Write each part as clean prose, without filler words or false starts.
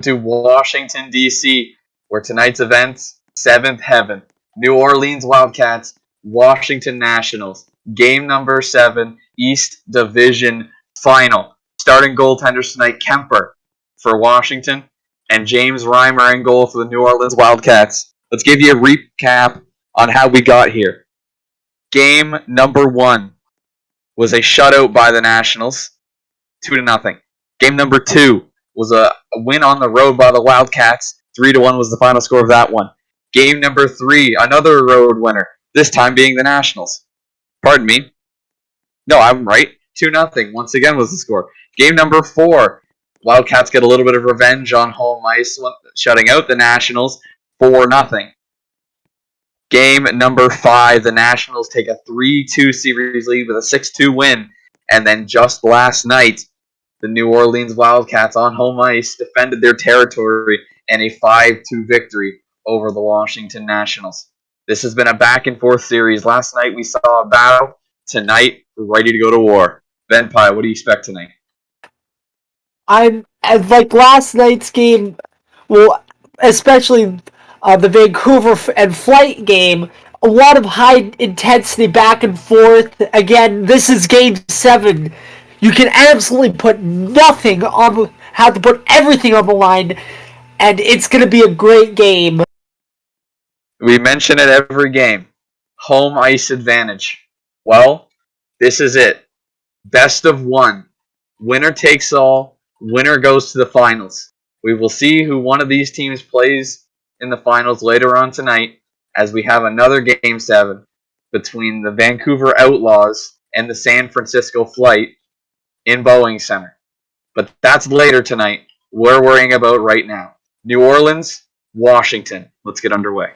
to Washington, D.C., where tonight's event, Seventh Heaven, New Orleans Wildcats, Washington Nationals, game number 7, East Division Final. Starting goaltenders tonight, Kemper for Washington, and James Reimer in goal for the New Orleans Wildcats. Let's give you a recap on how we got here. Game number 1 was a shutout by the Nationals, 2-0. Game number 2 was a win on the road by the Wildcats, 3-1 was the final score of that one. Game number 3, another road winner, this time being the Nationals. Pardon me. No, I'm right. 2-0, once again was the score. Game number 4, Wildcats get a little bit of revenge on home ice, shutting out the Nationals, 4-0. Game number 5, the Nationals take a 3-2 series lead with a 6-2 win. And then just last night, the New Orleans Wildcats on home ice defended their territory in a 5-2 victory over the Washington Nationals. This has been a back-and-forth series. Last night we saw a battle. Tonight, we're ready to go to war. Ben Pye, what do you expect tonight? I'm like last night's game, well, especially the Vancouver and Flight game, a lot of high intensity back and forth. Again, this is game 7. You can absolutely put nothing on, have to put everything on the line, and it's going to be a great game. We mention it every game. Home ice advantage. Well, this is it. Best of 1. Winner takes all. Winner goes to the finals. We will see who one of these teams plays in the finals later on tonight, as we have another Game 7 between the Vancouver Outlaws and the San Francisco Flight in Boeing Center. But that's later tonight. We're worrying about right now. New Orleans, Washington. Let's get underway.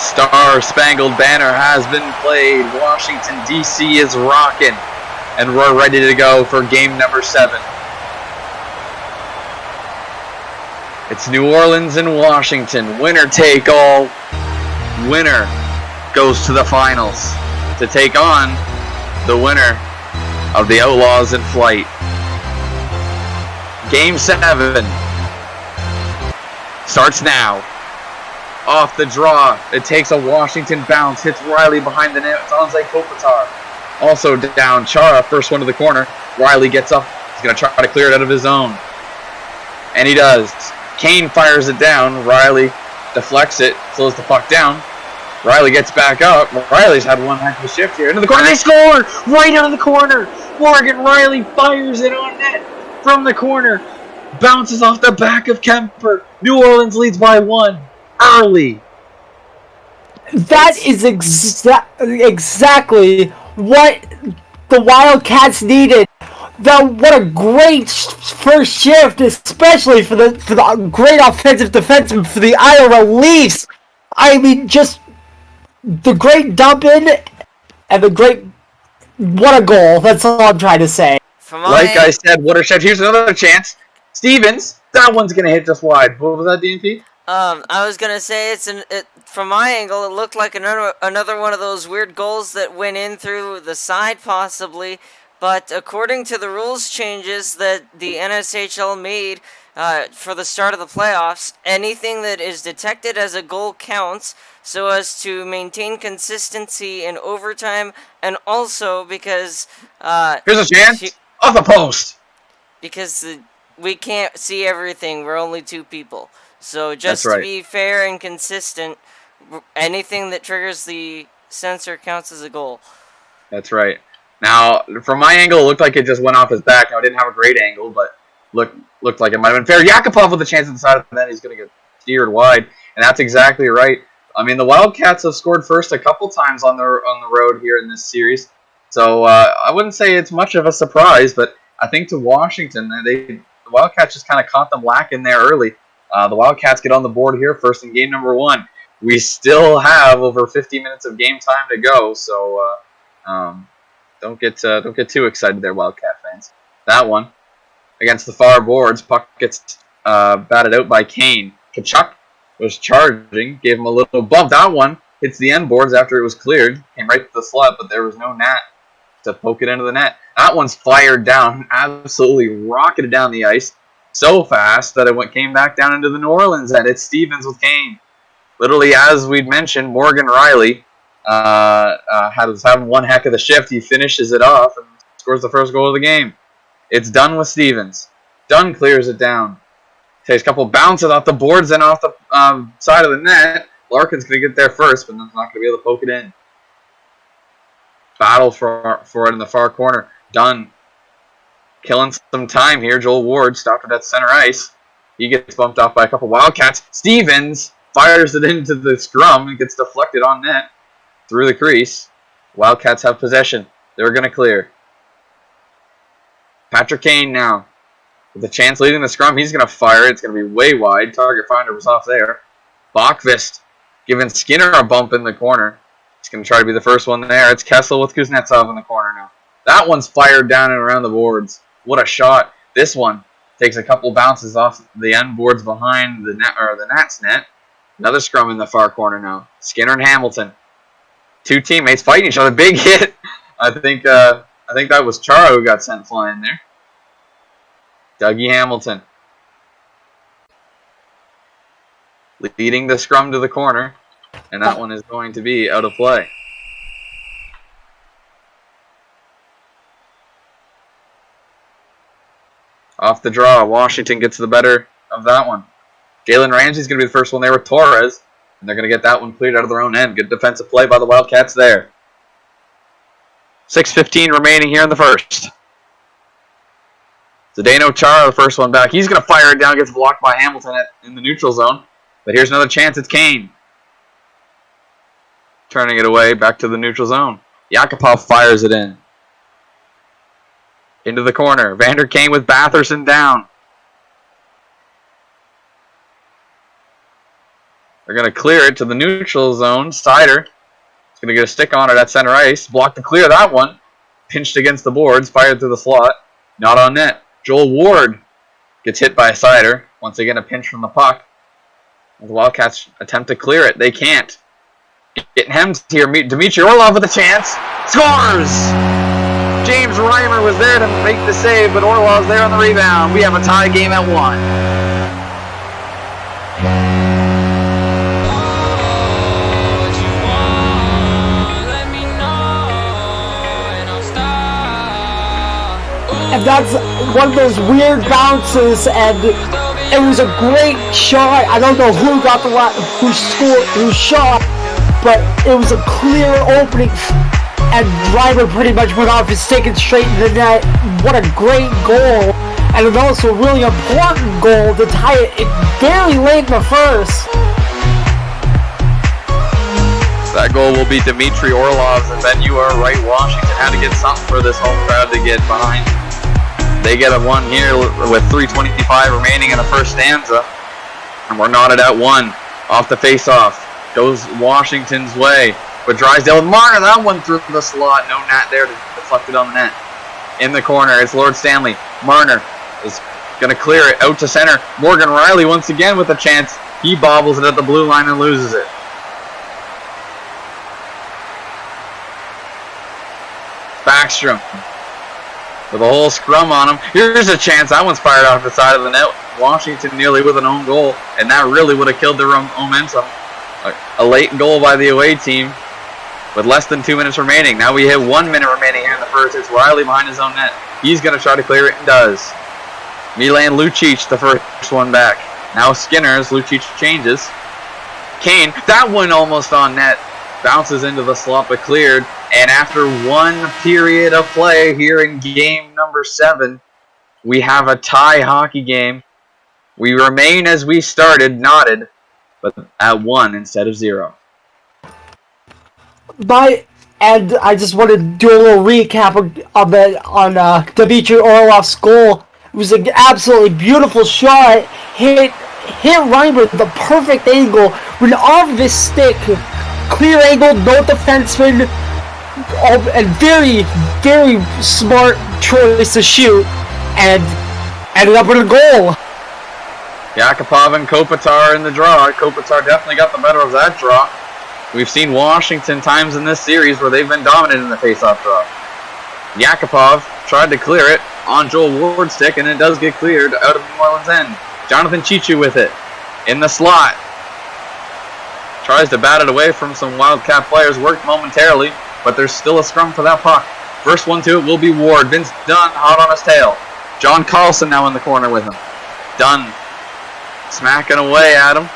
Star-Spangled Banner has been played. Washington, D.C. is rocking. And we're ready to go for game number 7. It's New Orleans and Washington. Winner take all. Winner goes to the finals to take on the winner of the Outlaws in Flight. Game 7 starts now. Off the draw, it takes a Washington bounce, hits Riley behind the net. It's Anze Kopitar. Also down, Chara, first one to the corner. Riley gets up. He's going to try to clear it out of his zone. And he does. Kane fires it down. Riley deflects it, slows the puck down. Riley gets back up. Riley's had one heck of a shift here. Into the corner. They score! Right out of the corner. Morgan Riley fires it on net from the corner. Bounces off the back of Kemper. New Orleans leads by 1. Early. That is exactly what the Wildcats needed. What a great first shift, especially for the great offensive defenseman for the Iowa Leafs. I mean, just the great dump in and the great what a goal. That's all I'm trying to say. Like I said, what a shift. Here's another chance. Stevens, that one's gonna hit just wide. What was that, DNP? I was gonna say from my angle, it looked like another one of those weird goals that went in through the side, possibly. But according to the rules changes that the NSHL made for the start of the playoffs, anything that is detected as a goal counts, so as to maintain consistency in overtime, and also because here's a chance off the post. Because we can't see everything. We're only 2 people. So just to be fair and consistent, anything that triggers the sensor counts as a goal. That's right. Now, from my angle, it looked like it just went off his back. Now, it didn't have a great angle, but looked like it might have been fair. Yakupov with a chance at the side of the net. He's going to get steered wide, and that's exactly right. I mean, the Wildcats have scored first a couple times on the road here in this series, so I wouldn't say it's much of a surprise, but I think to Washington, the Wildcats just kind of caught them lacking there early. The Wildcats get on the board here first in game number 1. We still have over 50 minutes of game time to go, so don't get too excited there, Wildcat fans. That one against the far boards, puck gets batted out by Kane. Kachuk was charging, gave him a little bump. That one hits the end boards after it was cleared, came right to the slot, but there was no net to poke it into the net. That one's fired down, absolutely rocketed down the ice. So fast that it came back down into the New Orleans end. It's Stevens with Kane. Literally, as we'd mentioned, Morgan Riley was having one heck of the shift. He finishes it off and scores the first goal of the game. It's done with Stevens. Dunn clears it down. Takes a couple bounces off the boards and off the side of the net. Larkin's going to get there first, but not going to be able to poke it in. Battle for it in the far corner. Dunn killing some time here. Joel Ward stopped it at center ice. He gets bumped off by a couple Wildcats. Stevens fires it into the scrum and gets deflected on net through the crease. Wildcats have possession. They're going to clear. Patrick Kane now with a chance leading the scrum. He's going to fire it. It's going to be way wide. Target finder was off there. Bachvist giving Skinner a bump in the corner. He's going to try to be the first one there. It's Kessel with Kuznetsov in the corner now. That one's fired down and around the boards. What a shot. This one takes a couple bounces off the end boards behind the net, or the Nats net. Another scrum in the far corner now. Skinner and Hamilton. 2 teammates fighting each other. Big hit. I think that was Chara who got sent flying there. Dougie Hamilton leading the scrum to the corner, and that one is going to be out of play. Off the draw, Washington gets the better of that one. Jalen Ramsey's going to be the first one there with Torres, and they're going to get that one cleared out of their own end. Good defensive play by the Wildcats there. 6:15 remaining here in the first. Zdeno Chara, the first one back. He's going to fire it down, gets blocked by Hamilton in the neutral zone. But here's another chance. It's Kane. Turning it away back to the neutral zone. Yakupov fires it in. Into the corner. Vander Kane with Batherson down. They're going to clear it to the neutral zone. Sider is going to get a stick on it at center ice. Blocked to clear that one. Pinched against the boards. Fired through the slot. Not on net. Joel Ward gets hit by Sider. Once again, a pinch from the puck. The Wildcats attempt to clear it. They can't. Getting hemmed here. Dmitry Orlov with a chance. Scores! James Reimer was there to make the save, but Orlov's there on the rebound. We have a tie game at 1. And that's one of those weird bounces, and it was a great shot. I don't know who got who shot, but it was a clear opening, and Reimer pretty much went off his stick and straight into the net. What a great goal, and it also a really important goal to tie it. It barely late in the first. That goal will be Dmitry Orlov's, and then you are right. Washington had to get something for this home crowd to get behind. They get a 1 here with 3:25 remaining in the first stanza. And we're knotted at 1. Off the face-off. Goes Washington's way. But Drysdale with Marner. That one through the slot. No net there to deflect it on the net. In the corner, it's Lord Stanley. Marner is going to clear it out to center. Morgan Riley once again with a chance. He bobbles it at the blue line and loses it. Backstrom with a whole scrum on him. Here's a chance. That one's fired off the side of the net. Washington nearly with an own goal, and that really would have killed their momentum. A late goal by the away team with less than 2 minutes remaining. Now we hit 1 minute remaining here in the first. It's Riley behind his own net. He's going to try to clear it and does. Milan Lucic, the first one back. Now Skinner as Lucic changes. Kane, that one almost on net. Bounces into the slot but cleared. And after 1 period of play here in game number 7, we have a tie hockey game. We remain as we started, knotted, but at 1 instead of 0. And I just want to do a little recap on Dmitry Orlov's goal. It was an absolutely beautiful shot. Hit Reimer with the perfect angle. Went off of his stick. Clear angle, no defenseman. And very, very smart choice to shoot. And ended up with a goal. Yakupov and Kopitar in the draw. Kopitar definitely got the better of that draw. We've seen Washington times in this series where they've been dominant in the face-off draw. Yakupov tried to clear it on Joel Ward's stick, and it does get cleared out of New Orleans' end. Jonathan Chichu with it in the slot. Tries to bat it away from some Wildcat players. Worked momentarily, but there's still a scrum for that puck. First one to it will be Ward. Vince Dunn hot on his tail. John Carlson now in the corner with him. Dunn smacking away at him.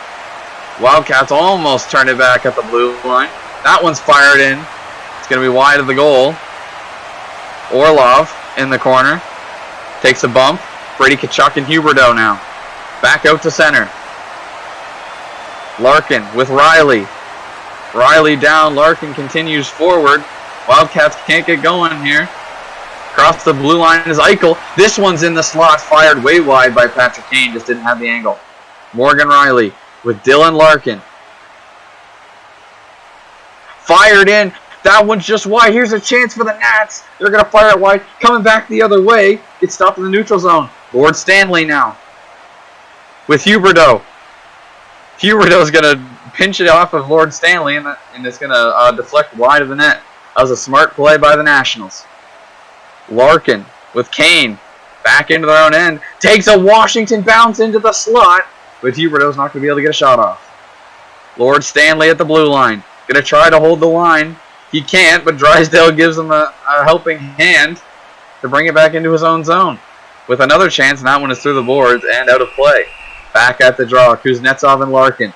Wildcats almost turned it back at the blue line. That one's fired in. It's going to be wide of the goal. Orlov in the corner. Takes a bump. Brady Tkachuk and Huberdeau now. Back out to center. Larkin with Riley. Riley down. Larkin continues forward. Wildcats can't get going here. Across the blue line is Eichel. This one's in the slot. Fired way wide by Patrick Kane. Just didn't have the angle. Morgan Riley with Dylan Larkin. Fired in. That one's just wide. Here's a chance for the Nats. They're going to fire it wide. Coming back the other way. Gets stopped in the neutral zone. Lord Stanley now. With Huberdeau. Huberdeau's going to pinch it off of Lord Stanley, and it's going to deflect wide of the net. That was a smart play by the Nationals. Larkin with Kane. Back into their own end. Takes a Washington bounce into the slot. But Huberdeau's not going to be able to get a shot off. Lord Stanley at the blue line. Going to try to hold the line. He can't, but Drysdale gives him a helping hand to bring it back into his own zone. With another chance, and that one is through the boards and out of play. Back at the draw, Kuznetsov and Larkin.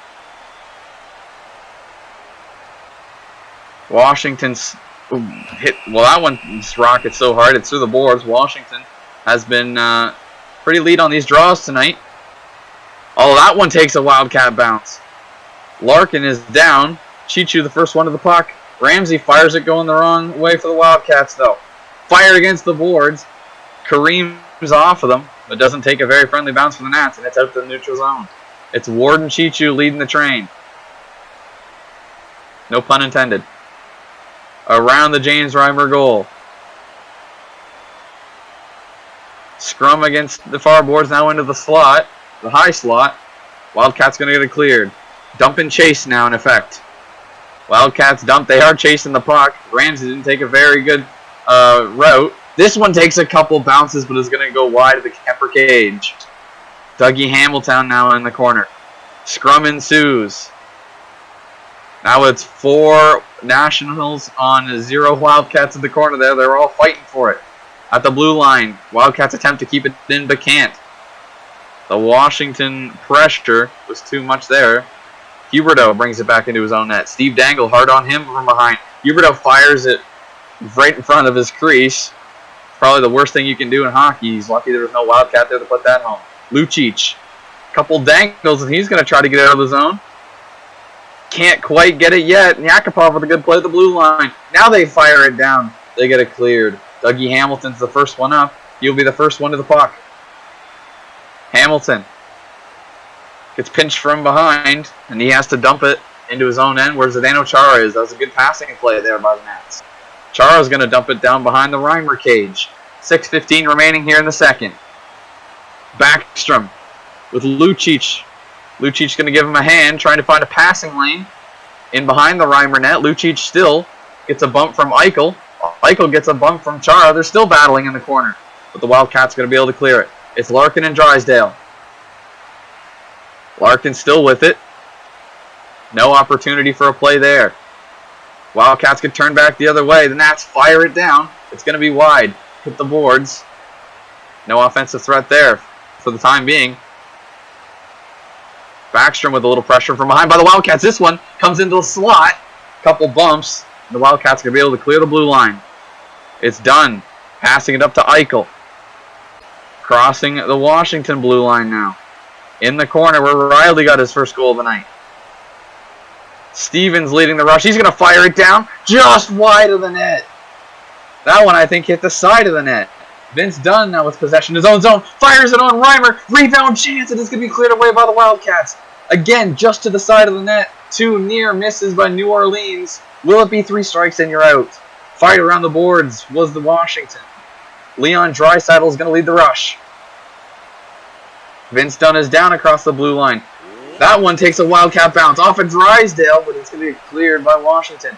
Washington's hit. Well, that one's rocket so hard it's through the boards. Washington has been pretty lead on these draws tonight. Oh, that one takes a Wildcat bounce. Larkin is down. Chichu the first one to the puck. Ramsey fires it going the wrong way for the Wildcats, though. Fire against the boards. Kareem's off of them, but doesn't take a very friendly bounce from the Nats, and it's out to the neutral zone. It's Ward and Chichu leading the train. No pun intended. Around the James Reimer goal. Scrum against the far boards, now into the slot. The high slot. Wildcats going to get it cleared. Dump and chase now in effect. Wildcats dump. They are chasing the puck. Ramsey didn't take a very good route. This one takes a couple bounces, but is going to go wide of the Kemper cage. Dougie Hamilton now in the corner. Scrum ensues. Now it's 4 Nationals on 0 Wildcats in the corner there. They're all fighting for it. At the blue line, Wildcats attempt to keep it in, but can't. The Washington pressure was too much there. Huberdeau brings it back into his own net. Steve Dangle hard on him from behind. Huberdeau fires it right in front of his crease. Probably the worst thing you can do in hockey. He's lucky there was no Wildcat there to put that home. Lucic, couple dangles, and he's going to try to get out of the zone. Can't quite get it yet. Yakupov with a good play at the blue line. Now they fire it down. They get it cleared. Dougie Hamilton's the first one up. He'll be the first one to the puck. Hamilton gets pinched from behind, and he has to dump it into his own end where Zdeno Chara is. That was a good passing play there by the Nats. Chara's going to dump it down behind the Reimer cage. 6:15 remaining here in the second. Backstrom with Lucic. Lucic going to give him a hand, trying to find a passing lane in behind the Reimer net. Lucic still gets a bump from Eichel. Eichel gets a bump from Chara. They're still battling in the corner, but the Wildcats going to be able to clear it. It's Larkin and Drysdale. Larkin still with it. No opportunity for a play there. Wildcats could turn back the other way. The Nats fire it down. It's going to be wide. Hit the boards. No offensive threat there for the time being. Backstrom with a little pressure from behind by the Wildcats. This one comes into the slot. Couple bumps. The Wildcats are going to be able to clear the blue line. It's done. Passing it up to Eichel. Crossing the Washington blue line now. In the corner where Riley got his first goal of the night. Stevens leading the rush. He's going to fire it down just wide of the net. That one, I think, hit the side of the net. Vince Dunn now with possession in his own zone. Fires it on Reimer. Rebound chance. And it's going to be cleared away by the Wildcats. Again, just to the side of the net. 2 near misses by New Orleans. Will it be 3 strikes and you're out? Fight around the boards was the Washington. Leon Draisaitl is going to lead the rush. Vince Dunn is down across the blue line. That one takes a Wildcat bounce off of Drysdale, but it's going to be cleared by Washington.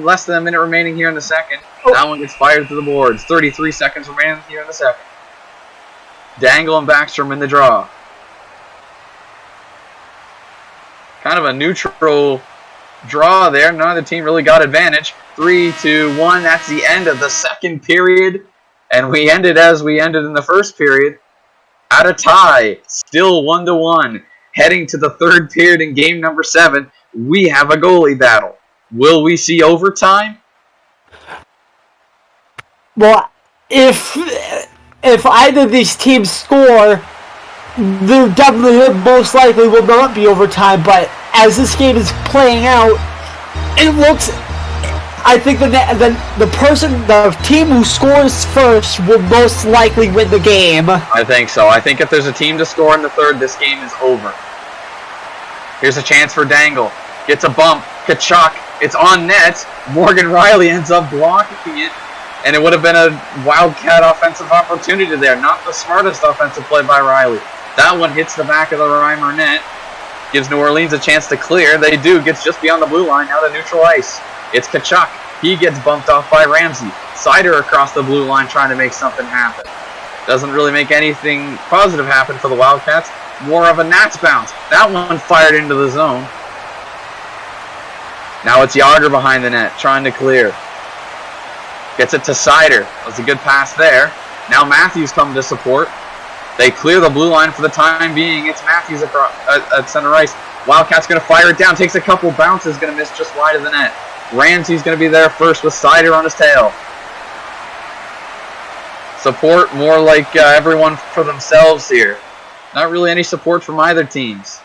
Less than a minute remaining here in the second. That one gets fired to the boards. 33 seconds remaining here in the second. Dangle and Backstrom in the draw. Kind of a neutral draw there. Neither team really got advantage. 3-2-1. That's the end of the second period. And we ended as we ended in the first period. At a tie. Still 1-1. Heading to the third period in game number 7. We have a goalie battle. Will we see overtime? Well, if either of these teams score, there definitely most likely will not be overtime. But as this game is playing out, it looks. I think the team who scores first will most likely win the game. I think so. I think if there's a team to score in the third, this game is over. Here's a chance for Dangle. Gets a bump. Kachuk. It's on net. Morgan Riley ends up blocking it. And it would have been a Wildcat offensive opportunity there. Not the smartest offensive play by Riley. That one hits the back of the Reimer net. Gives New Orleans a chance to clear. They do. Gets just beyond the blue line. Now to neutral ice. It's Kachuk. He gets bumped off by Ramsey. Sider across the blue line trying to make something happen. Doesn't really make anything positive happen for the Wildcats. More of a Nats bounce. That one fired into the zone. Now it's Yager behind the net, trying to clear. Gets it to Sider. That's a good pass there. Now Matthews come to support. They clear the blue line for the time being. It's Matthews across, at center ice. Wildcats going to fire it down. Takes a couple bounces. Going to miss just wide of the net. Ramsey's going to be there first with Sider on his tail. Support more like everyone for themselves here. Not really any support from either teams.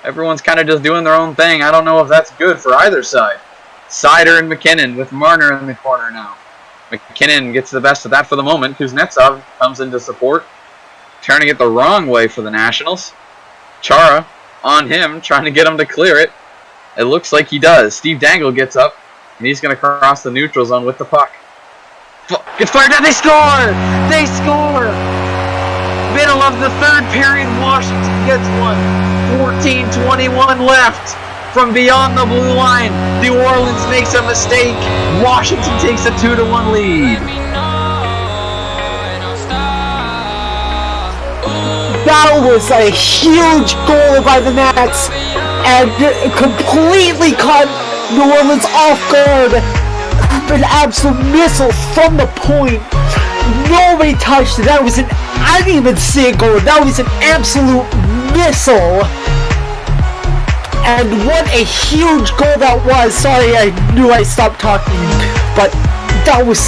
Everyone's kind of just doing their own thing. I don't know if that's good for either side. Sider and McKinnon with Marner in the corner now. McKinnon gets the best of that for the moment. Kuznetsov comes in to support. Turning it the wrong way for the Nationals. Chara on him, trying to get him to clear it. It looks like he does. Steve Dangle gets up, and he's going to cross the neutral zone with the puck. Gets fired down. They score! They score! Middle of the third period, Washington gets one. 14:21 left. From beyond the blue line, New Orleans makes a mistake. Washington takes a 2-1 lead. That was a huge goal by the Nats and completely caught New Orleans off guard. An absolute missile from the point. Nobody touched it. That was I didn't even see it go. That was an absolute missile. And what a huge goal that was. Sorry, I knew I stopped talking. But that was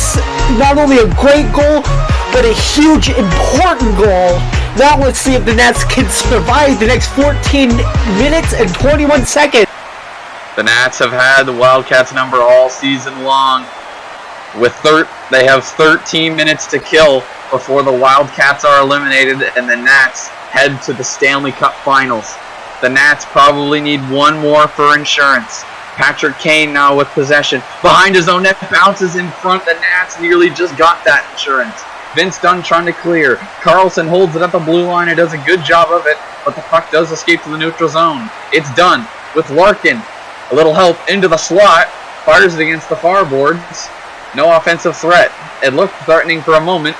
not only a great goal, but a huge, important goal. Now let's see if the Nats can survive the next 14 minutes and 21 seconds. The Nats have had the Wildcats number all season long. They have 13 minutes to kill before the Wildcats are eliminated and the Nats head to the Stanley Cup Finals. The Nats probably need one more for insurance. Patrick Kane now with possession. Behind his own net, bounces in front. The Nats nearly just got that insurance. Vince Dunn trying to clear. Carlson holds it at the blue line and does a good job of it, but the puck does escape to the neutral zone. It's Dunn with Larkin. A little help into the slot. Fires it against the far boards. No offensive threat. It looked threatening for a moment.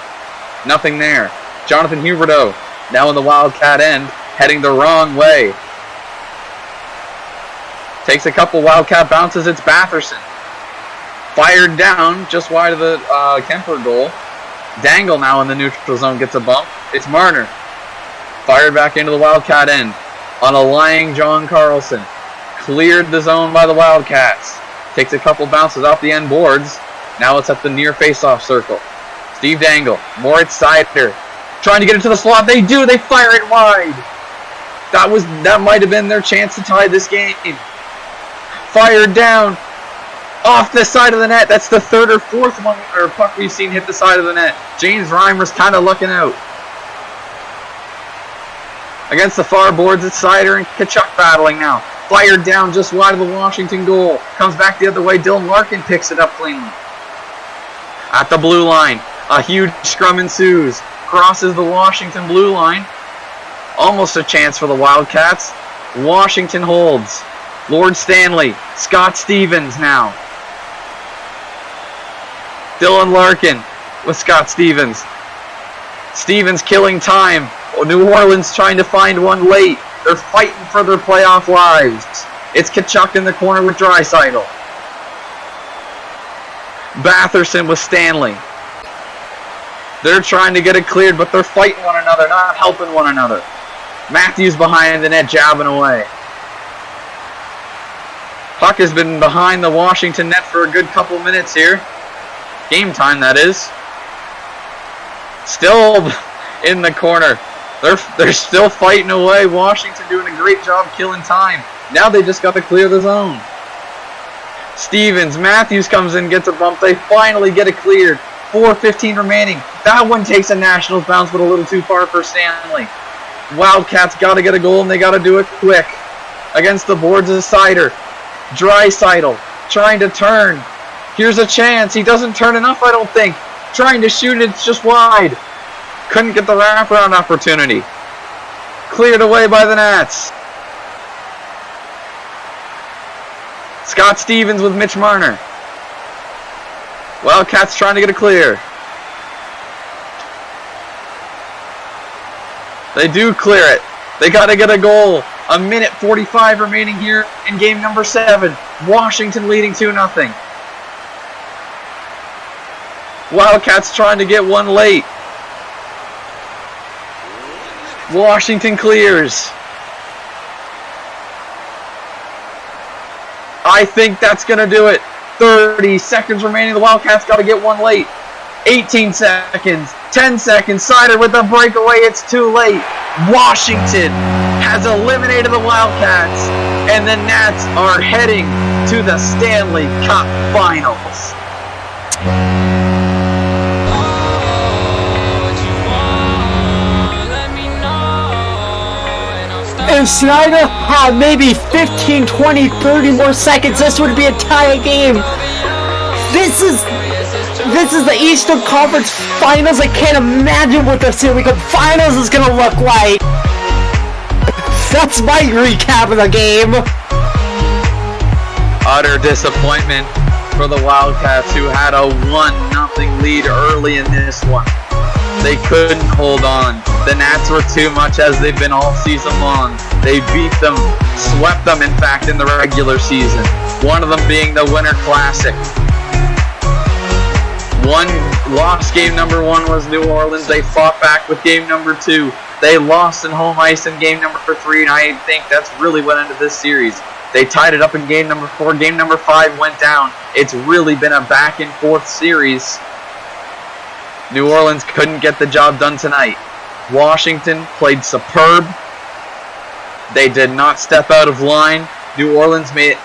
Nothing there. Jonathan Huberdeau now in the Wildcat end, heading the wrong way. Takes a couple Wildcat bounces. It's Batherson. Fired down just wide of the Kemper goal. Dangle now in the neutral zone gets a bump. It's Marner. Fired back into the Wildcat end. On a lying John Carlson. Cleared the zone by the Wildcats. Takes a couple bounces off the end boards. Now it's at the near face-off circle. Steve Dangle. Moritz Seider. Trying to get into the slot. They do. They fire it wide. That might have been their chance to tie this game. Fired down off the side of the net. That's the third or fourth puck we've seen hit the side of the net. James Reimer's kind of looking out. Against the far boards, it's Seider and Tkachuk battling now. Fired down just wide of the Washington goal. Comes back the other way. Dylan Larkin picks it up cleanly. At the blue line, a huge scrum ensues. Crosses the Washington blue line. Almost a chance for the Wildcats. Washington holds. Lord Stanley, Scott Stevens now. Dylan Larkin with Scott Stevens. Stevens killing time. New Orleans trying to find one late. They're fighting for their playoff lives. It's Tkachuk in the corner with Draisaitl. Batherson with Stanley. They're trying to get it cleared, but they're fighting one another, not helping one another. Matthews behind the net, jabbing away. Puck has been behind the Washington net for a good couple minutes here. Game time, that is. Still in the corner. They're still fighting away. Washington doing a great job killing time. Now they just got to clear the zone. Stevens, Matthews comes in, gets a bump. They finally get it cleared. 4:15 remaining. That one takes a Nationals bounce, but a little too far for Stanley. Wildcats got to get a goal, and they got to do it quick. Against the boards is Seider. Draisaitl trying to turn. Here's a chance. He doesn't turn enough, I don't think. Trying to shoot it, it's just wide. Couldn't get the wraparound opportunity. Cleared away by the Nats. Scott Stevens with Mitch Marner. Wildcats trying to get it clear. They do clear it. They got to get a goal. 1:45 remaining here in game number 7. Washington leading 2-0. Wildcats trying to get one late. Washington clears. I think that's going to do it. 30 seconds remaining. The Wildcats got to get one late. 18 seconds. 10 seconds. Seider with the breakaway. It's too late. Washington has eliminated the Wildcats, and the Nats are heading to the Stanley Cup Finals. If Snyder had maybe 15, 20, 30 more seconds, this would be a tie game. This is the Eastern Conference Finals. I can't imagine what the Stanley Cup Finals is gonna look like. That's my recap of the game. Utter disappointment for the Wildcats, who had a 1-0 lead early in this one. They couldn't hold on. The Nats were too much, as they've been all season long. They beat them, swept them, in fact, in the regular season. One of them being the Winter Classic. Lost game number 1 was New Orleans. They fought back with game number 2. They lost in home ice in game number 3, and I think that's really what ended this series. They tied it up in game number 4. Game number 5 went down. It's really been a back and forth series. New Orleans couldn't get the job done tonight. Washington played superb. They did not step out of line. New Orleans made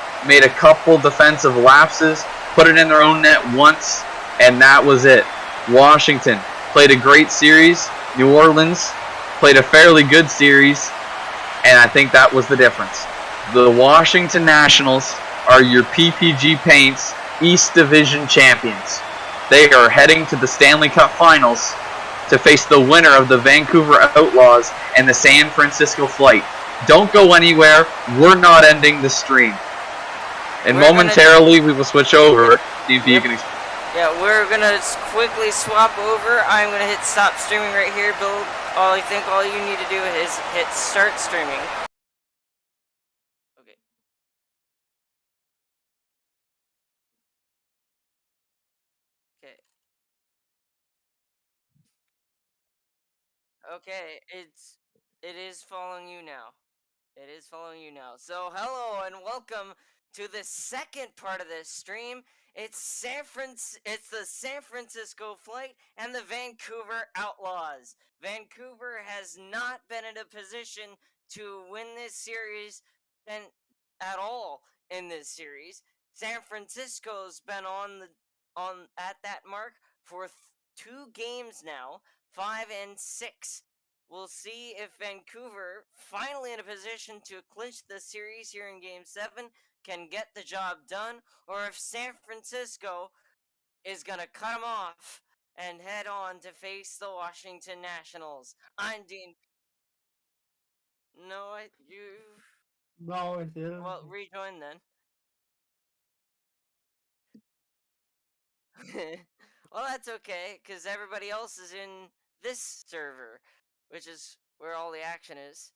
a couple defensive lapses, put it in their own net once, and that was it. Washington played a great series. New Orleans played a fairly good series, and I think that was the difference. The Washington Nationals are your PPG Paints East Division champions. They are heading to the Stanley Cup Finals to face the winner of the Vancouver Outlaws and the San Francisco Flight. Don't go anywhere. We're not ending the stream. And momentarily we will switch over. See if you can explain. Yeah, we're gonna quickly swap over. I'm gonna hit stop streaming right here, Bill. I think all you need to do is hit start streaming. Okay. Okay. Okay, it is following you now. It is following you now. So hello and welcome to the second part of this stream. It's the San Francisco Flight and the Vancouver Outlaws. Vancouver has not been in a position to win this series and at all in this series. San Francisco's been on at that mark for 2 games now, 5 and 6. We'll see if Vancouver, finally in a position to clinch the series here in Game 7, can get the job done, or if San Francisco is going to cut them off and head on to face the Washington Nationals. I'm Dean. No, you... No, it didn't. Well, rejoin then. Well, that's okay, because everybody else is in this server, which is where all the action is.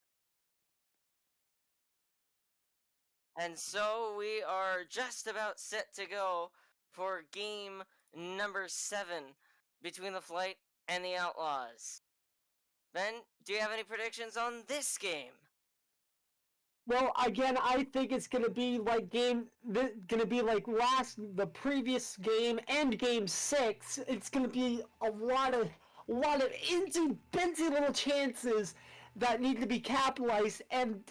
And so we are just about set to go for game number 7 between the Flight and the Outlaws. Ben, do you have any predictions on this game? Well, again, I think it's gonna be like the previous game and Game 6. It's gonna be a lot of insy bincy little chances that need to be capitalized, and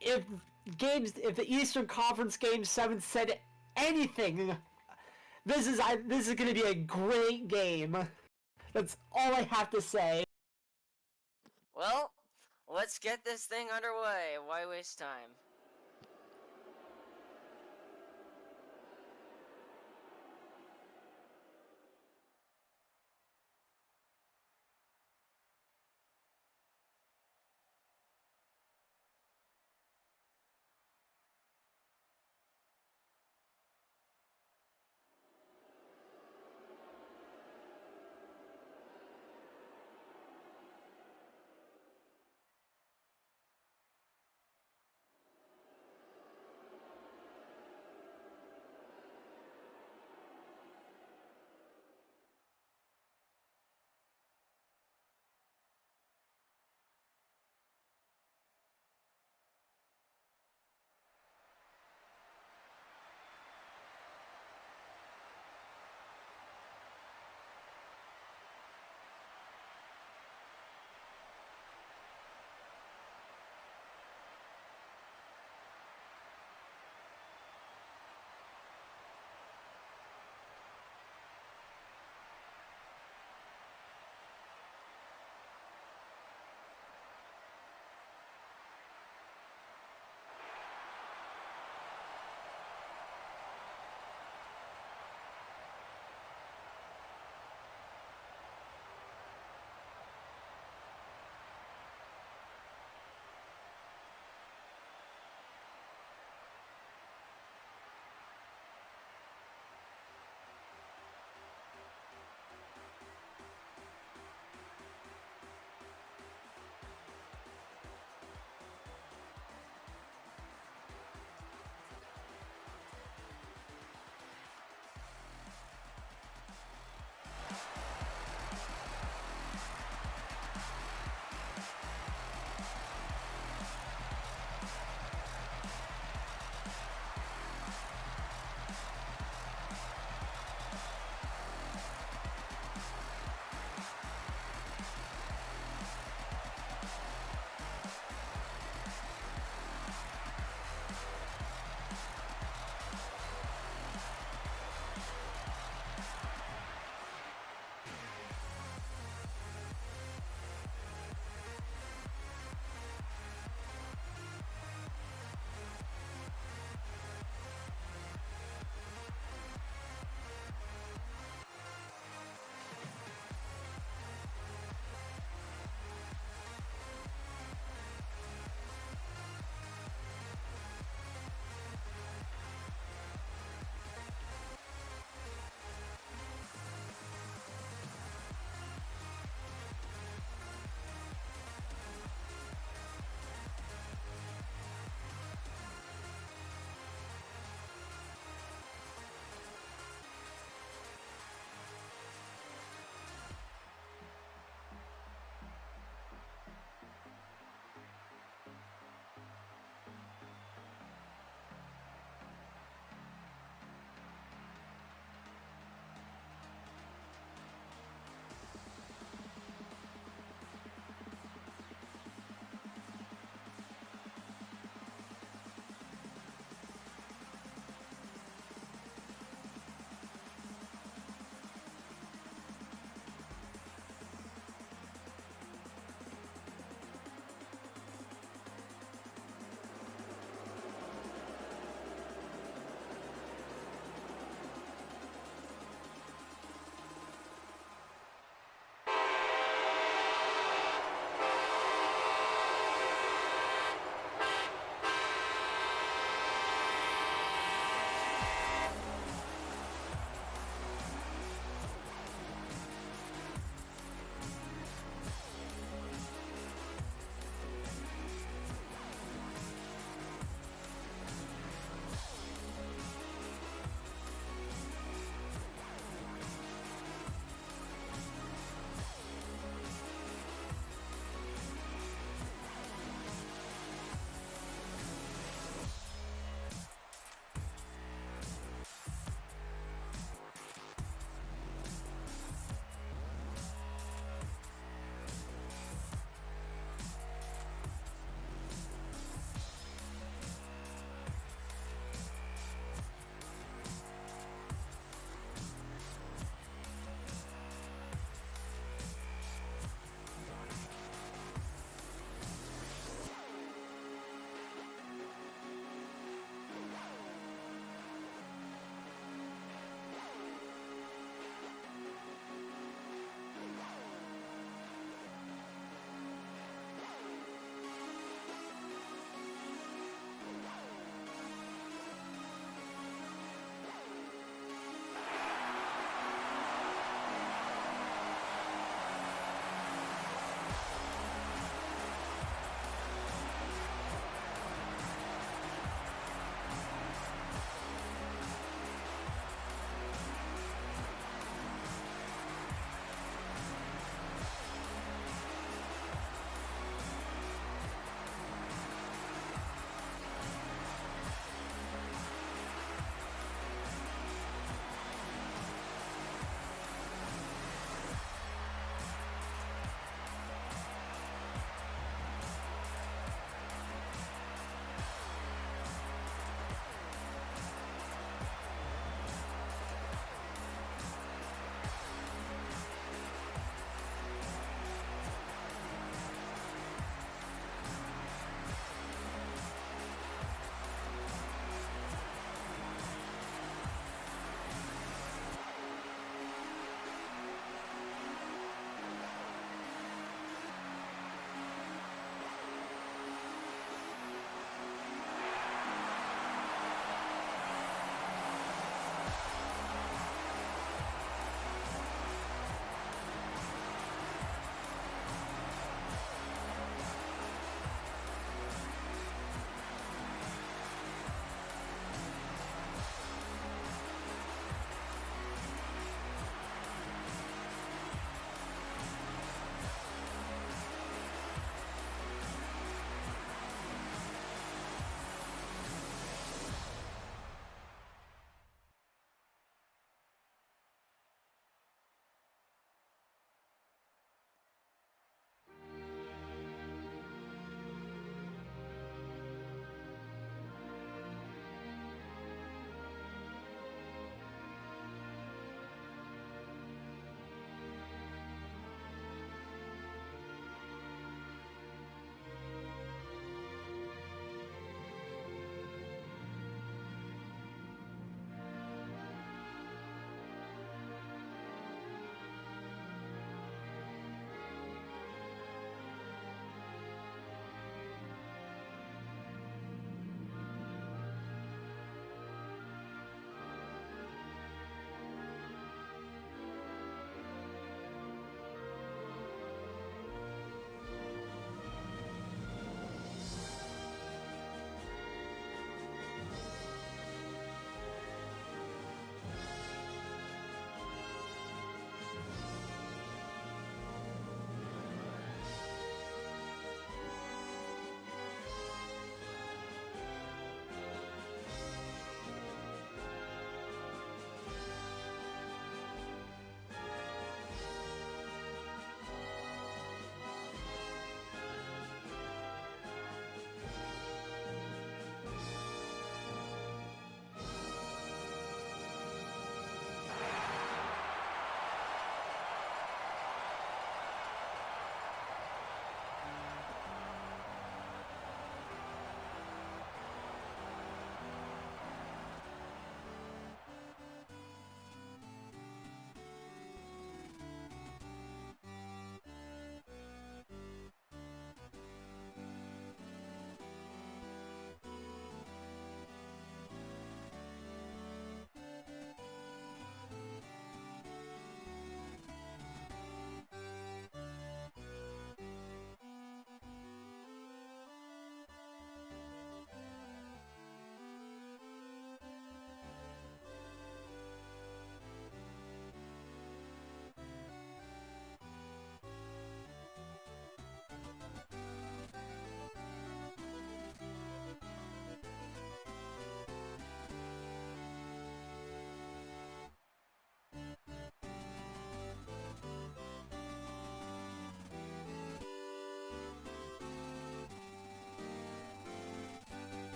if the Eastern Conference Game 7 said anything, this is gonna be a great game. That's all I have to say. Well, let's get this thing underway. Why waste time?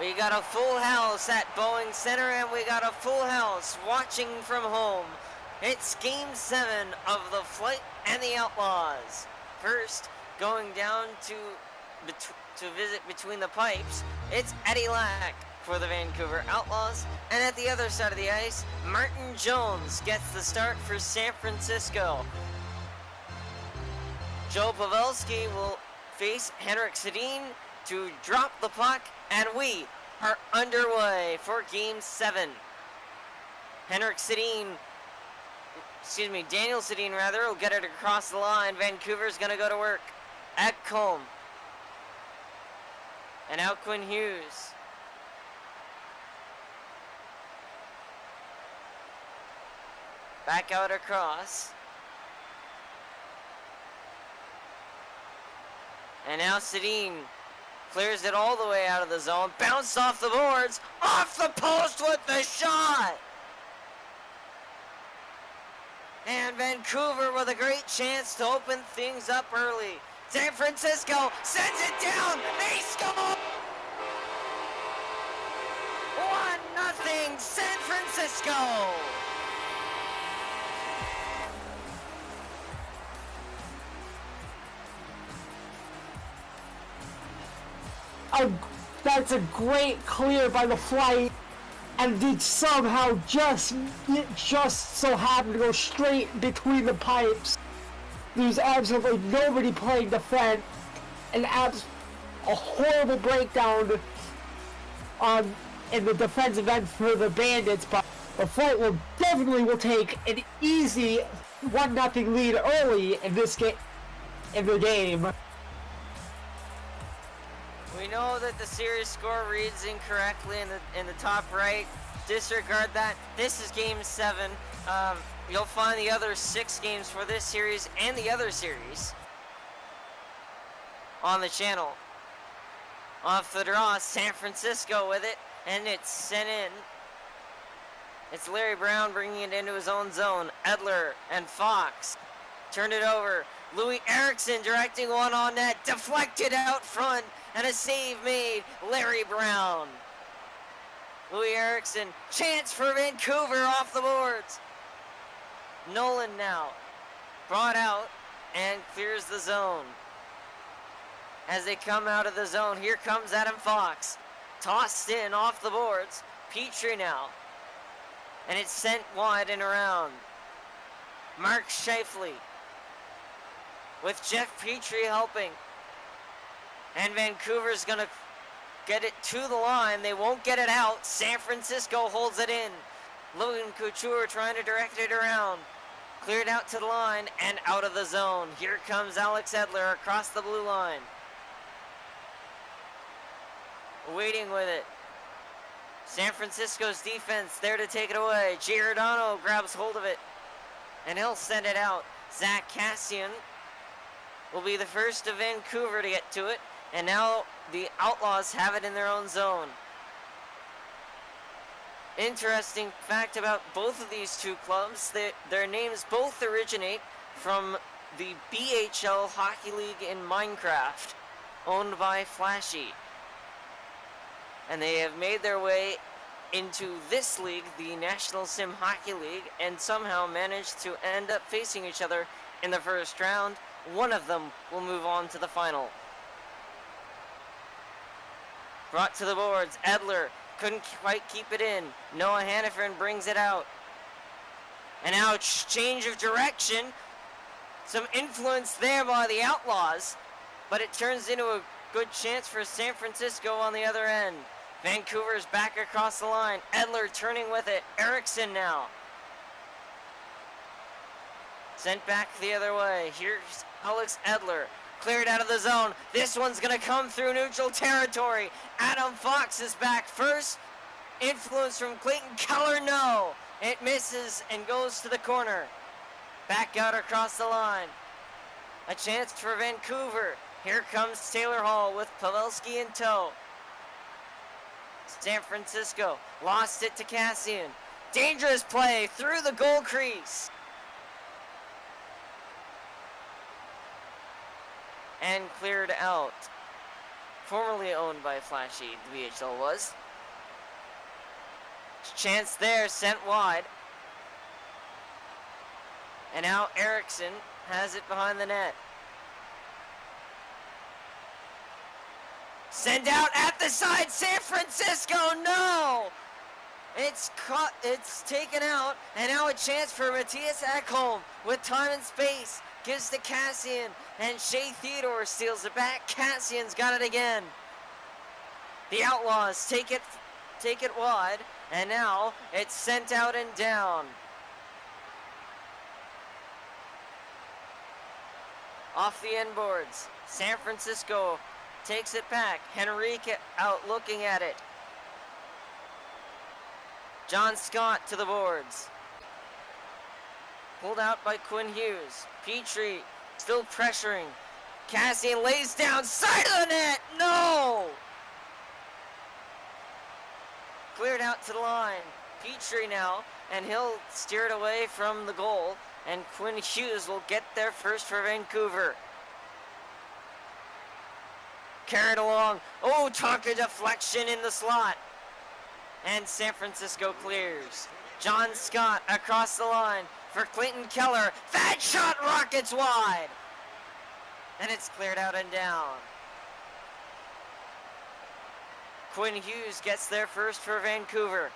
We got a full house at Boeing Center, and we got a full house watching from home. It's Game 7 of the Flight and the Outlaws. First, going down to visit between the pipes, it's Eddie Lack for the Vancouver Outlaws, and at the other side of the ice, Martin Jones gets the start for San Francisco. Joe Pavelski will face Henrik Sedin to drop the puck, and we are underway for Game 7. Daniel Sedin will get it across the line. Vancouver's going to go to work. Ekholm. And out Quinn Hughes. Back out across. And now Sedin clears it all the way out of the zone. Bounced off the boards. Off the post with the shot. And Vancouver with a great chance to open things up early. San Francisco sends it down. They score! 1-0 San Francisco. That's a great clear by the Flight, and did somehow just so happen to go straight between the pipes. There's absolutely nobody playing defense, and a horrible breakdown in the defensive end for the Bandits, but the Flight will take an easy 1-0 lead early in the game. We know that the series score reads incorrectly in the top right. Disregard that. This is Game 7. You'll find the other 6 games for this series and the other series on the channel. Off the draw, San Francisco with it, and it's sent in. It's Larry Brown bringing it into his own zone. Edler and Fox turned it over. Louis Eriksson directing one on net, deflected out front, and a save made. Larry Brown. Louis Eriksson, chance for Vancouver off the boards. Nolan now brought out and clears the zone. As they come out of the zone, here comes Adam Fox. Tossed in off the boards. Petrie now. And it's sent wide and around. Mark Scheifele with Jeff Petrie helping. And Vancouver's going to get it to the line. They won't get it out. San Francisco holds it in. Logan Couture trying to direct it around. Cleared out to the line and out of the zone. Here comes Alex Edler across the blue line. Waiting with it. San Francisco's defense there to take it away. Giordano grabs hold of it. And he'll send it out. Zach Cassian will be the first of Vancouver to get to it. And now the Outlaws have it in their own zone. Interesting fact about both of these two clubs, their names both originate from the BHL Hockey League in Minecraft, owned by Flashy. And they have made their way into this league, the National Sim Hockey League, and somehow managed to end up facing each other in the first round. One of them will move on to the final. Brought to the boards, Edler couldn't quite keep it in. Noah Hannafin brings it out. And now change of direction. Some influence there by the Outlaws, but it turns into a good chance for San Francisco on the other end. Vancouver's back across the line. Edler turning with it. Eriksson now. Sent back the other way. Here's Alex Edler. Cleared out of the zone. This one's going to come through neutral territory. Adam Fox is back first. Influence from Clayton Keller, no. It misses and goes to the corner. Back out across the line. A chance for Vancouver. Here comes Taylor Hall with Pavelski in tow. San Francisco lost it to Cassian. Dangerous play through the goal crease. And cleared out. formerly owned by Flashy, the VHL was. Chance there, sent wide. And now Erickson has it behind the net. Send out at the side, San Francisco, no! It's caught, it's taken out, and now a chance for Matthias Ekholm with time and space. Gives to Cassian, and Shea Theodore steals it back. Cassian's got it again. The Outlaws take it wide, and now it's sent out and down. Off the end boards, San Francisco takes it back. Henrique out looking at it. John Scott to the boards. Pulled out by Quinn Hughes. Petrie still pressuring. Cassian lays down, side of the net, no! Cleared out to the line. Petrie now, and he'll steer it away from the goal, and Quinn Hughes will get there first for Vancouver. Carried along. Oh, Tonka deflection in the slot. And San Francisco clears. John Scott across the line for Clayton Keller. That shot rockets wide. And it's cleared out and down. Quinn Hughes gets there first for Vancouver.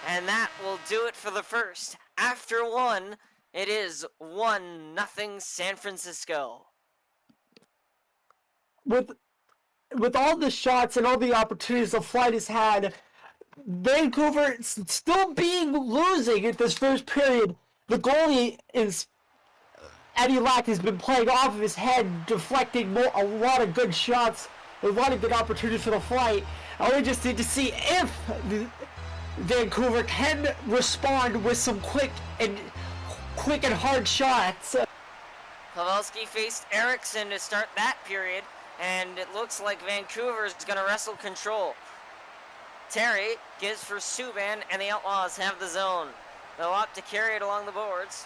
And that will do it for the first. After one, it is 1-0 San Francisco. With all the shots and all the opportunities the Flight has had, Vancouver still being losing at this first period. The goalie is Eddie Lack has been playing off of his head, deflecting a lot of good shots, a lot of good opportunities for the Flight. I would just need to see if Vancouver can respond with some quick and hard shots. Pavelski faced Erickson to start that period, and it looks like Vancouver is going to wrestle control. Terry gives for Subban, and the Outlaws have the zone. They'll opt to carry it along the boards.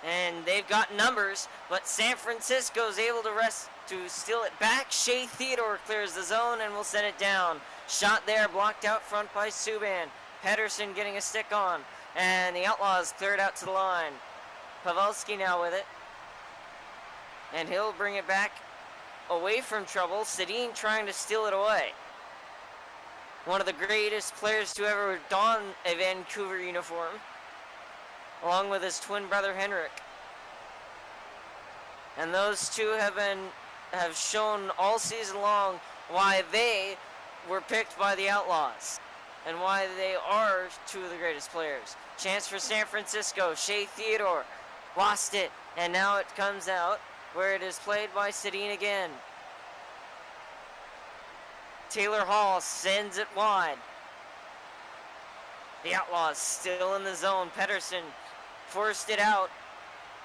And they've got numbers, but San Francisco's able to steal it back. Shea Theodore clears the zone and will send it down. Shot there, blocked out front by Subban. Pedersen getting a stick on, and the Outlaws clear it out to the line. Pavelski now with it. And he'll bring it back away from trouble. Sedin trying to steal it away. One of the greatest players to ever don a Vancouver uniform, along with his twin brother Henrik. And those two have shown all season long why they were picked by the Outlaws and why they are two of the greatest players. Chance for San Francisco. Shea Theodore lost it, and now it comes out where it is played by Sedin again. Taylor Hall sends it wide. The Outlaws still in the zone. Pedersen forced it out.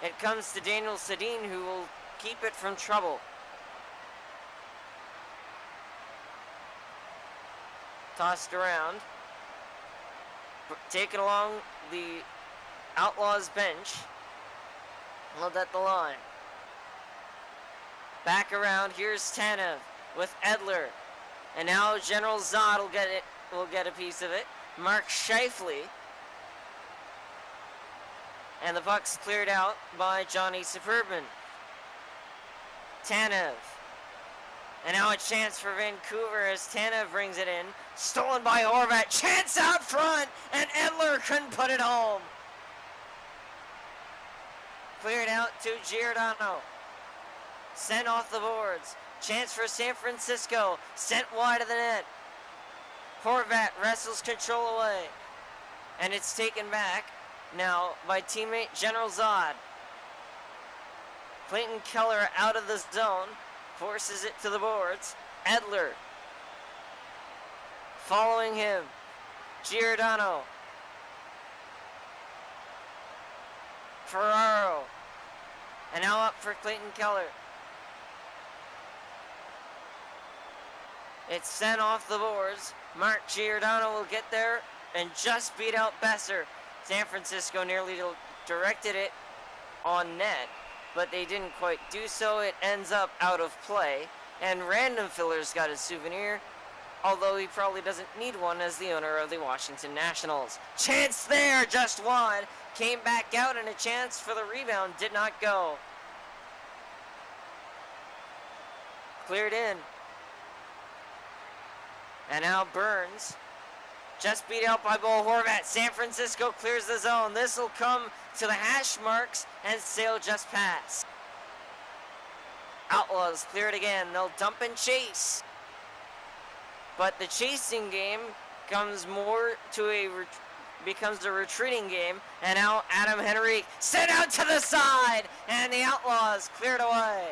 It comes to Daniel Sedin, who will keep it from trouble. Tossed around. Taken along the Outlaws bench. Held at the line. Back around, here's Tanev with Edler. And now General Zod will get a piece of it. Mark Scheifele. And the puck's cleared out by Johnny Superban. Tanev. And now a chance for Vancouver as Tanev brings it in. Stolen by Horvat. Chance out front! And Edler couldn't put it home. Cleared out to Giordano. Sent off the boards. Chance for San Francisco. Sent wide of the net. Horvat wrestles control away. And it's taken back now by teammate General Zod. Clayton Keller out of the zone. Forces it to the boards. Edler. Following him. Giordano. Ferraro. And now up for Clayton Keller. It's sent off the boards. Mark Giordano will get there and just beat out Besser. San Francisco nearly directed it on net. but they didn't quite do so. It ends up out of play, and Random Filler's got his souvenir, although he probably doesn't need one as the owner of the Washington Nationals. Chance there, just wide. Came back out, and a chance for the rebound did not go. Cleared in. And now Burns. Just beat out by Bo Horvat. San Francisco clears the zone. This will come to the hash marks, and Sale just pass. Outlaws clear it again. They'll dump and chase. But the chasing game comes more to becomes a retreating game. And now Adam Henrique sent out to the side, and the Outlaws cleared away.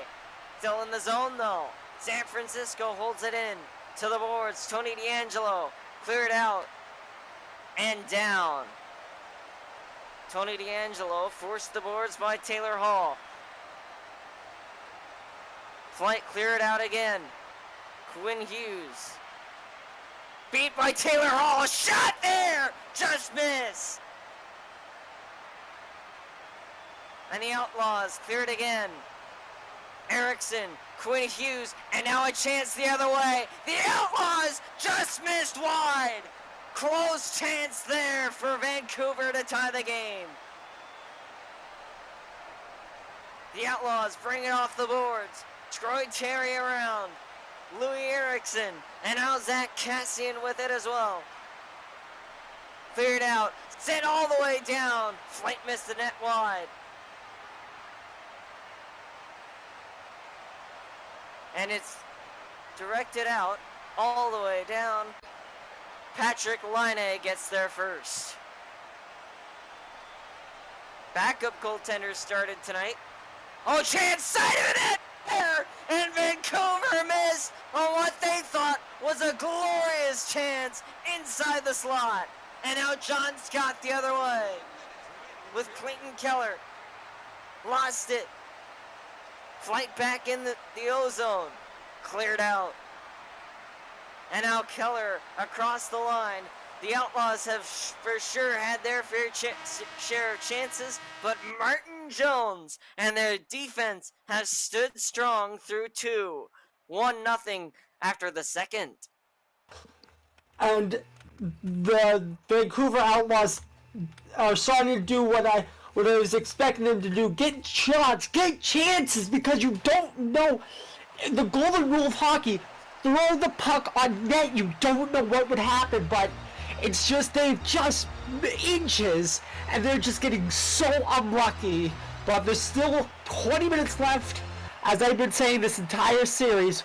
Still in the zone though. San Francisco holds it in to the boards. Tony DeAngelo cleared out and down. Tony DeAngelo forced the boards by Taylor Hall. Flight cleared out again. Quinn Hughes. Beat by Taylor Hall. A shot there! Just miss. And the Outlaws clear it again. Erickson, Quinn Hughes, and now a chance the other way. The Outlaws just missed wide. Close chance there for Vancouver to tie the game. The Outlaws bring it off the boards. Troy Terry around. Louis Erickson, and now Zach Cassian with it as well. Cleared out, sent all the way down. Flight missed the net wide. And it's directed out all the way down. Patrick Laine gets there first. Backup goaltenders started tonight. Oh, chance side of it there! And Vancouver missed on what they thought was a glorious chance inside the slot. And now John Scott the other way with Clayton Keller. Lost it. Flight back in the O-zone. Cleared out. And now Keller across the line. The Outlaws have for sure had their fair share of chances, but Martin Jones and their defense has stood strong through 2. 1-0 after the second. And the Vancouver Outlaws are starting to do what I was expecting them to do. Get shots, get chances, because you don't know. The golden rule of hockey, throw the puck on net, you don't know what would happen, but it's just they've just inches, and they're just getting so unlucky. But there's still 20 minutes left. As I've been saying this entire series,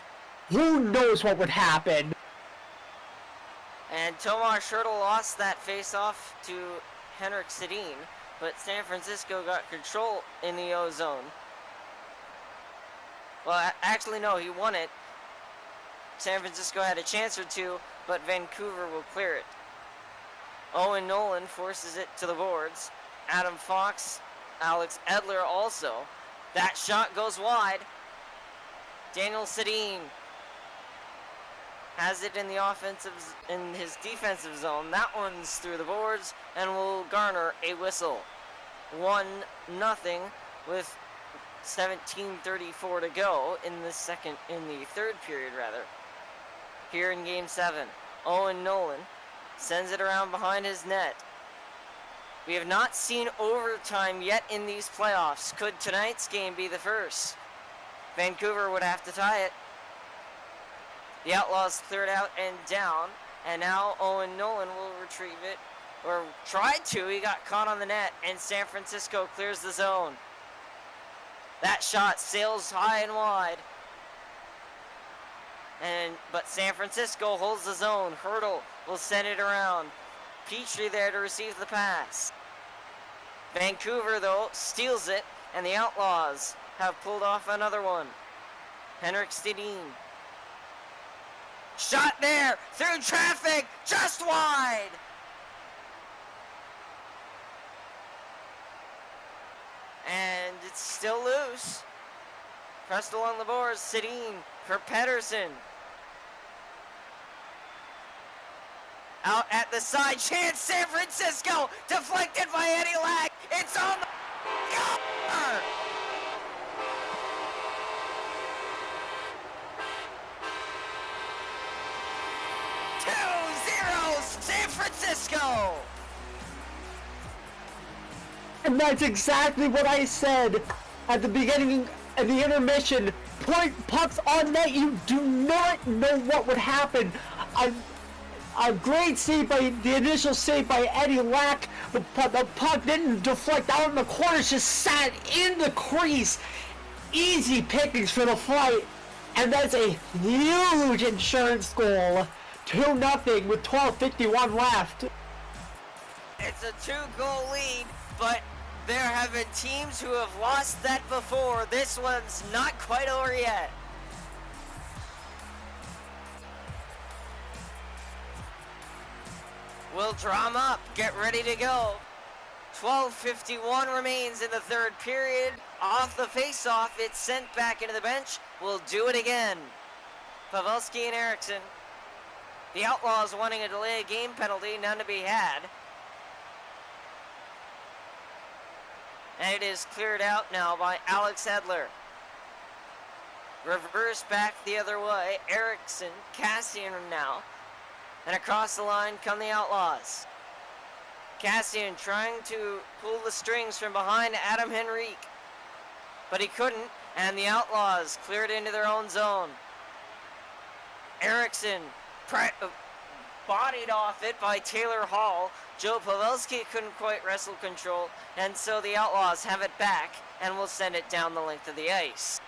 who knows what would happen? And Tomas Hertl lost that face-off to Henrik Sedin, but San Francisco got control in the O-zone. Well, actually, no, he won it. San Francisco had a chance or two, but Vancouver will clear it. Owen Nolan forces it to the boards. Adam Fox, Alex Edler also. That shot goes wide. Daniel Sedin has it in his defensive zone. That one's through the boards and will garner a whistle. 1-0 with 17:34 to go in the third period rather. Here in Game 7, Owen Nolan sends it around behind his net. We have not seen overtime yet in these playoffs. Could tonight's game be the first? Vancouver would have to tie it. The Outlaws cleared out and down, and now Owen Nolan will retrieve it, or tried to. He got caught on the net, and San Francisco clears the zone. That shot sails high and wide. But San Francisco holds the zone. Hertl will send it around. Petrie there to receive the pass. Vancouver, though, steals it, and the Outlaws have pulled off another one. Henrik Sedin. Shot there, through traffic, just wide! And it's still loose. Pressed along the boards, Sedin for Pedersen. Out at the side, chance, San Francisco, deflected by Eddie Lack. It's on the Francisco! And that's exactly what I said at the beginning of the intermission. Point pucks on net, you do not know what would happen. A great save by the initial save by Eddie Lack. The puck didn't deflect out in the corners, just sat in the crease. Easy pickings for the Flight, and that's a huge insurance goal. 2-0 with 12:51 left. It's a 2-goal lead, but there have been teams who have lost that before. This one's not quite over yet. We'll draw 'em up. Get ready to go. 12:51 remains in the third period. Off the face-off, it's sent back into the bench. We'll do it again. Pavelski and Eriksson. The Outlaws wanting a delay of game penalty, none to be had. And it is cleared out now by Alex Edler. Reverse back the other way. Eriksson, Cassian now. And across the line come the Outlaws. Cassian trying to pull the strings from behind Adam Henrique. But he couldn't, and the Outlaws cleared into their own zone. Eriksson bodied off it by Taylor Hall. Joe Pavelski couldn't quite wrestle control, and so the Outlaws have it back and will send it down the length of the ice.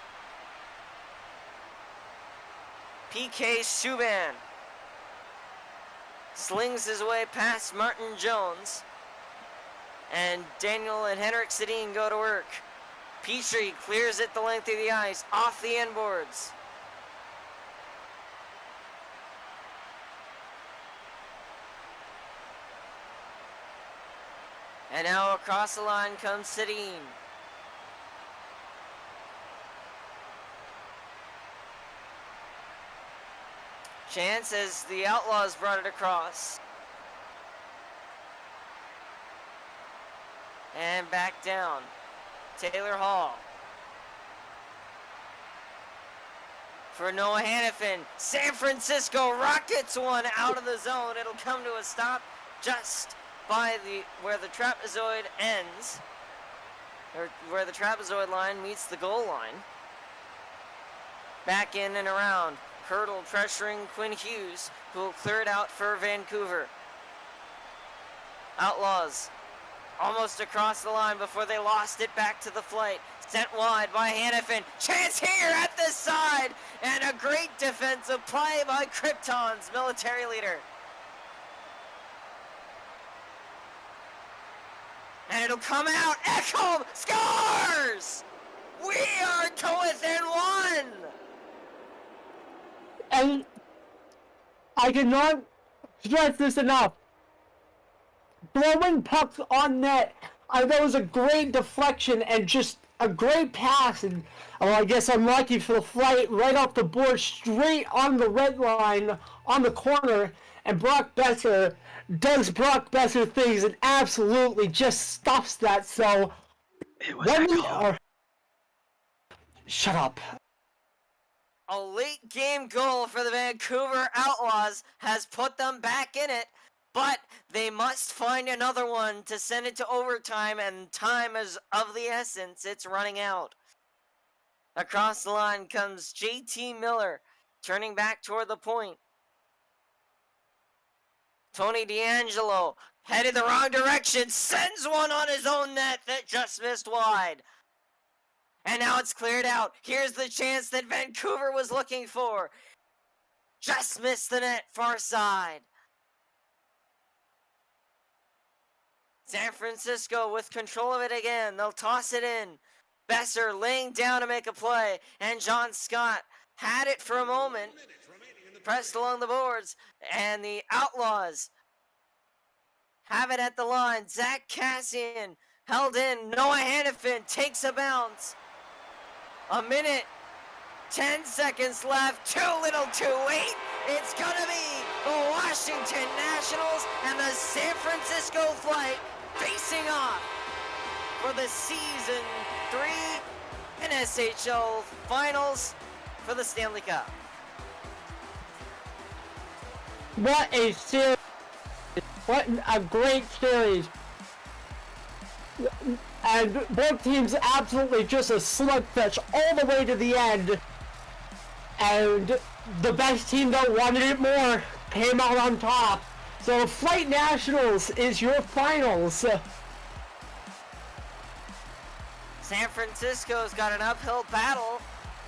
PK Subban slings his way past Martin Jones, and Daniel and Henrik Sedin go to work. Petrie clears it the length of the ice, off the inboards. And now across the line comes Sedin. Chance as the Outlaws brought it across. And back down. Taylor Hall. For Noah Hannafin. San Francisco rockets one out of the zone. It'll come to a stop just by where the trapezoid ends. Or where the trapezoid line meets the goal line. Back in and around. Hurdle pressuring Quinn Hughes, who will clear it out for Vancouver. Outlaws almost across the line before they lost it back to the Flight. Sent wide by Hannafin. Chance here at the side! And a great defensive play by Krypton's military leader. And it'll come out. Ekholm scores! We are to within one! And I cannot stress this enough. Throwing pucks on net, I thought it was a great deflection and just a great pass. And I guess I'm lucky for the Flight right off the board, straight on the red line, on the corner. And Brock Besser does Brock Besser things and absolutely just stuffs that. So when we are, shut up. A late game goal for the Vancouver Outlaws has put them back in it, but they must find another one to send it to overtime, and time is of the essence. It's running out. Across the line comes JT Miller, turning back toward the point. Tony DeAngelo, headed the wrong direction, sends one on his own net that just missed wide. And now it's cleared out. Here's the chance that Vancouver was looking for. Just missed the net, far side. San Francisco with control of it again. They'll toss it in. Besser laying down to make a play. And John Scott had it for a moment. Pressed along the boards. And the Outlaws have it at the line. Zach Cassian held in. Noah Hannafin takes a bounce. A minute, 10 seconds left, too little too late. It's gonna be the Washington Nationals and the San Francisco Flight facing off for the Season 3 NSHL Finals for the Stanley Cup. What a series What a great series. And both teams absolutely just a slugfest all the way to the end. And the best team that wanted it more came out on top. So Flight Nationals is your finals. San Francisco's got an uphill battle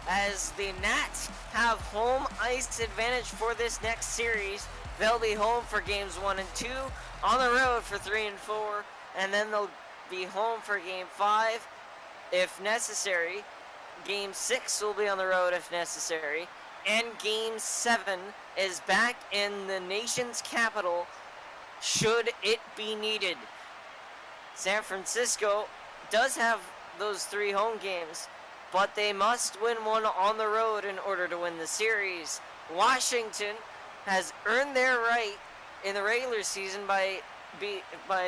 as the Nats have home ice advantage for this next series. They'll be home for games 1 and 2, on the road for 3 and 4, and then they'll be home for game 5 if necessary. Game 6 will be on the road if necessary, and game 7 is back in the nation's capital should it be needed. San Francisco does have those 3 home games, but they must win one on the road in order to win the series. Washington has earned their right in the regular season by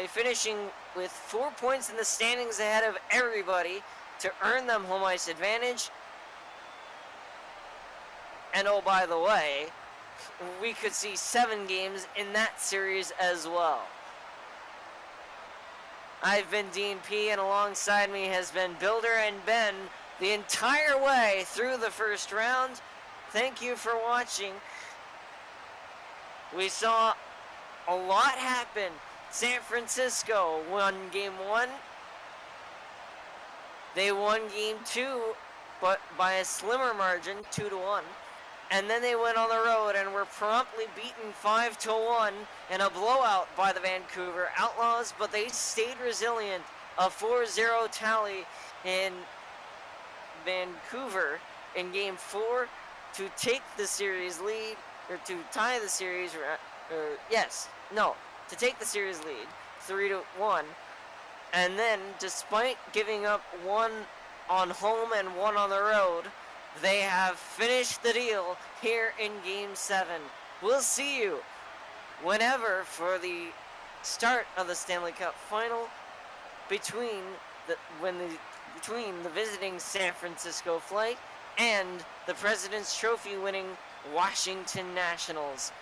finishing with 4 points in the standings ahead of everybody to earn them home ice advantage. And oh, by the way, we could see 7 games in that series as well. I've been Dean P, and alongside me has been Builder and Ben the entire way through the first round. Thank you for watching. We saw a lot happen. San Francisco won game 1. They won game 2, but by a slimmer margin, 2-1. And then they went on the road and were promptly beaten 5-1 in a blowout by the Vancouver Outlaws, but they stayed resilient. A 4-0 tally in Vancouver in game 4 to take the series lead, or to tie the series, to take the series lead 3-1. And then, despite giving up 1 on home and 1 on the road, they have finished the deal here in Game 7. We'll see you whenever for the start of the Stanley Cup Final between the visiting San Francisco Flight and the President's Trophy winning Washington Nationals.